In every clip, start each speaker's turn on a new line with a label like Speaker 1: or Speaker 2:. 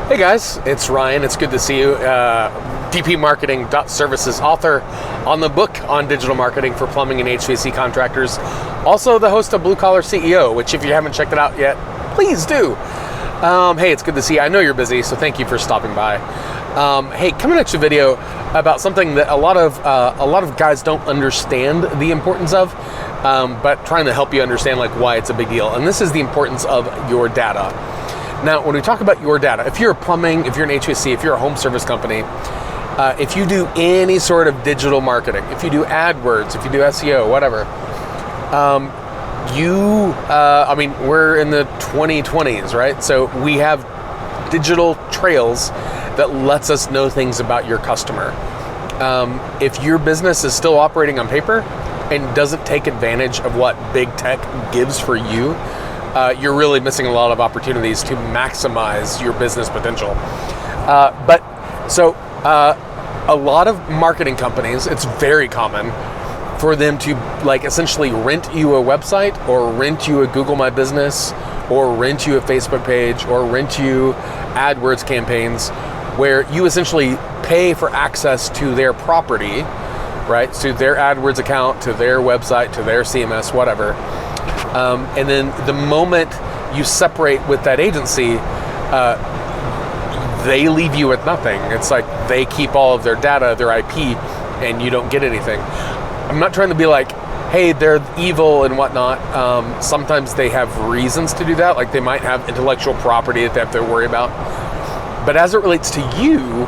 Speaker 1: Hey guys, it's Ryan. It's good to see you. DP Marketing.Services author on the book on digital marketing for plumbing and HVAC contractors. Also the host of Blue Collar CEO, which if you haven't checked it out yet, please do. Hey, it's good to see you. I know you're busy, so thank you for stopping by. Hey, coming at you video about something that a lot of guys don't understand the importance of, but trying to help you understand like why it's a big deal. And this is the importance of your data. Now, when we talk about your data, if you're plumbing, if you're an HVAC, if you're a home service company, if you do any sort of digital marketing, if you do AdWords, if you do SEO, whatever, we're in the 2020s, right? So we have digital trails that lets us know things about your customer. If your business is still operating on paper and doesn't take advantage of what big tech gives for you, you're really missing a lot of opportunities to maximize your business potential. A lot of marketing companies, it's very common for them to like essentially rent you a website or rent you a Google My Business or rent you a Facebook page or rent you AdWords campaigns where you essentially pay for access to their property, right? To their AdWords account, to their website, to their CMS, whatever. And then the moment you separate with that agency, they leave you with nothing. It's like they keep all of their data, their IP, and you don't get anything. I'm not trying to be like, hey, they're evil and whatnot. Sometimes they have reasons to do that, like they might have intellectual property that they have to worry about. But as it relates to you,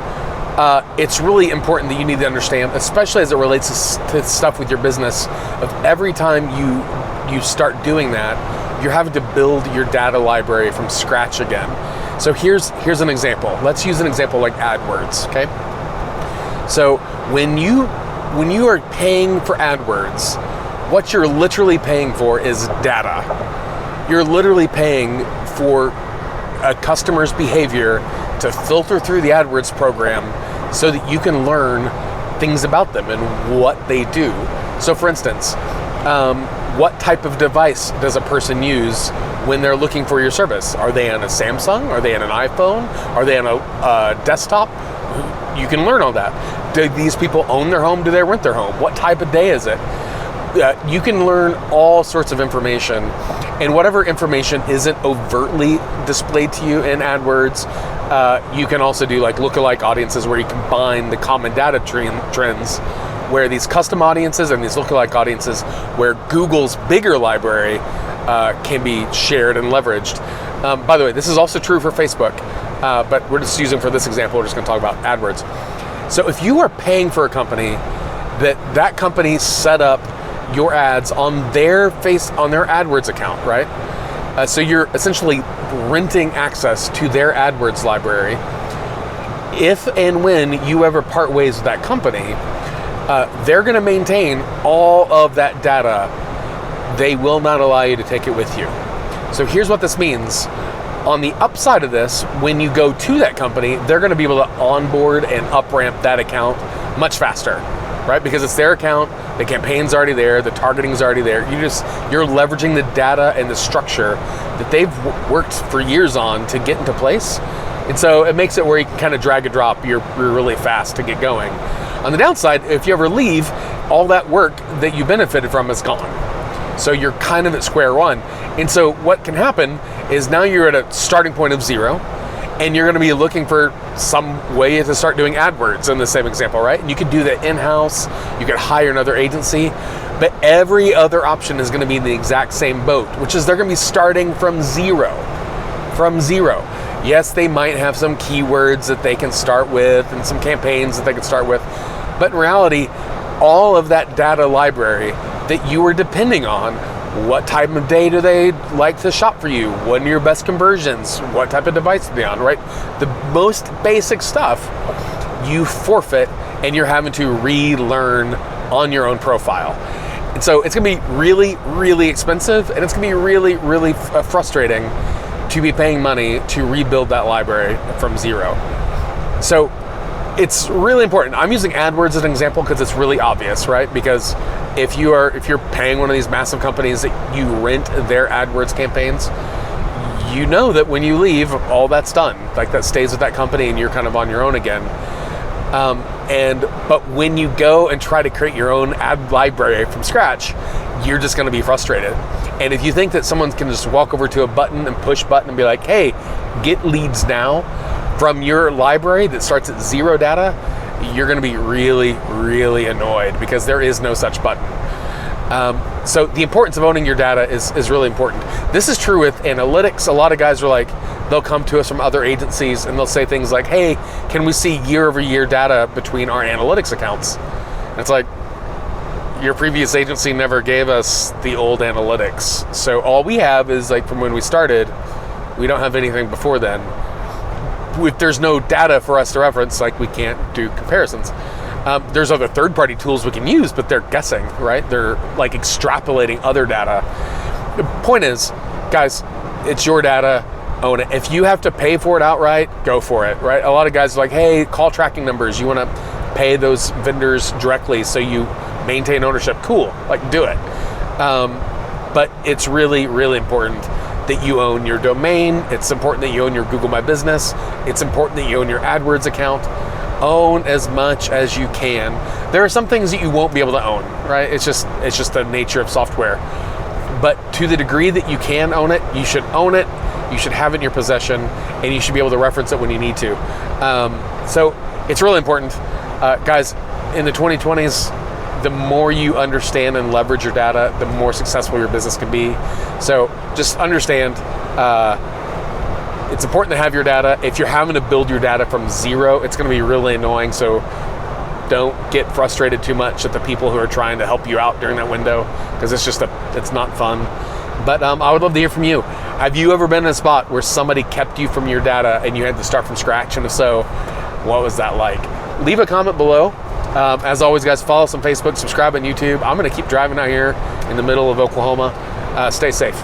Speaker 1: it's really important that you need to understand, especially as it relates to stuff with your business, of every time you start doing that, you're having to build your data library from scratch again. So here's an example. Let's use an example like AdWords, okay? So when you are paying for AdWords, what you're literally paying for is data. You're literally paying for a customer's behavior to filter through the AdWords program so that you can learn things about them and what they do. So for instance, what type of device does a person use when they're looking for your service? Are they on a Samsung? Are they on an iPhone? Are they on a desktop? You can learn all that. Do these people own their home? Do they rent their home? What type of day is it? You can learn all sorts of information, and whatever information isn't overtly displayed to you in AdWords, you can also do like lookalike audiences where you combine the common data trends, where these custom audiences and these lookalike audiences, where Google's bigger library can be shared and leveraged. By the way, this is also true for Facebook, but we're just using for this example, we're just going to talk about AdWords. So if you are paying for a company, that company set up your ads on their AdWords account, right? So you're essentially renting access to their AdWords library. If and when you ever part ways with that company, they're going to maintain all of that data. They will not allow you to take it with you. So here's what this means. On the upside of this, when you go to that company, they're going to be able to onboard and up-ramp that account much faster, right? Because it's their account, the campaign's already there, the targeting's already there. You're leveraging the data and the structure that they've worked for years on to get into place. And so it makes it where you can kind of drag and drop. You're really fast to get going. On the downside, if you ever leave, all that work that you benefited from is gone. So you're kind of at square one. And so what can happen is now you're at a starting point of zero, and you're going to be looking for some way to start doing AdWords in the same example, right? And you could do that in-house, you could hire another agency, but every other option is going to be in the exact same boat, which is they're going to be starting from zero. Yes, they might have some keywords that they can start with and some campaigns that they can start with, but in reality, all of that data library that you are depending on, what time of day do they like to shop for you? When are your best conversions? What type of device are they on, right? The most basic stuff you forfeit, and you're having to relearn on your own profile. And so it's going to be really, really expensive, and it's going to be really, really frustrating to be paying money to rebuild that library from zero. So it's really important. I'm using AdWords as an example because it's really obvious, right? Because if you're paying one of these massive companies that you rent their AdWords campaigns, you know that when you leave, all that's done. Like, that stays with that company and you're kind of on your own again. But when you go and try to create your own ad library from scratch, you're just going to be frustrated. And if you think that someone can just walk over to a button and push button and be like, hey, get leads now from your library that starts at 0 data, you're going to be really, really annoyed, because there is no such button. So the importance of owning your data is really important. This is true with analytics. A lot of guys are like, they'll come to us from other agencies and they'll say things like, hey, can we see year-over-year data between our analytics accounts? And it's like, your previous agency never gave us the old analytics. So all we have is like from when we started. We don't have anything before then. If there's no data for us to reference, like, we can't do comparisons. There's other third-party tools we can use, but they're guessing, right? They're like extrapolating other data. The point is, guys, it's your data, own it. If you have to pay for it outright, go for it, right? A lot of guys are like, hey, call tracking numbers. You want to pay those vendors directly so you maintain ownership. Cool, like, do it. But it's really, really important that you own your domain. It's important that you own your Google My Business. It's important that you own your AdWords account. Own as much as you can. There are some things that you won't be able to own, right? It's just the nature of software. But to the degree that you can own it, you should own it. You should have it in your possession, and you should be able to reference it when you need to. So it's really important. Guys, in the 2020s, the more you understand and leverage your data, the more successful your business can be. So just understand, it's important to have your data. If you're having to build your data from 0, it's going to be really annoying. So don't get frustrated too much at the people who are trying to help you out during that window, because it's not fun. But I would love to hear from you. Have you ever been in a spot where somebody kept you from your data and you had to start from scratch? And if so, what was that like? Leave a comment below. As always, guys, follow us on Facebook, subscribe on YouTube. I'm going to keep driving out here in the middle of Oklahoma. Stay safe.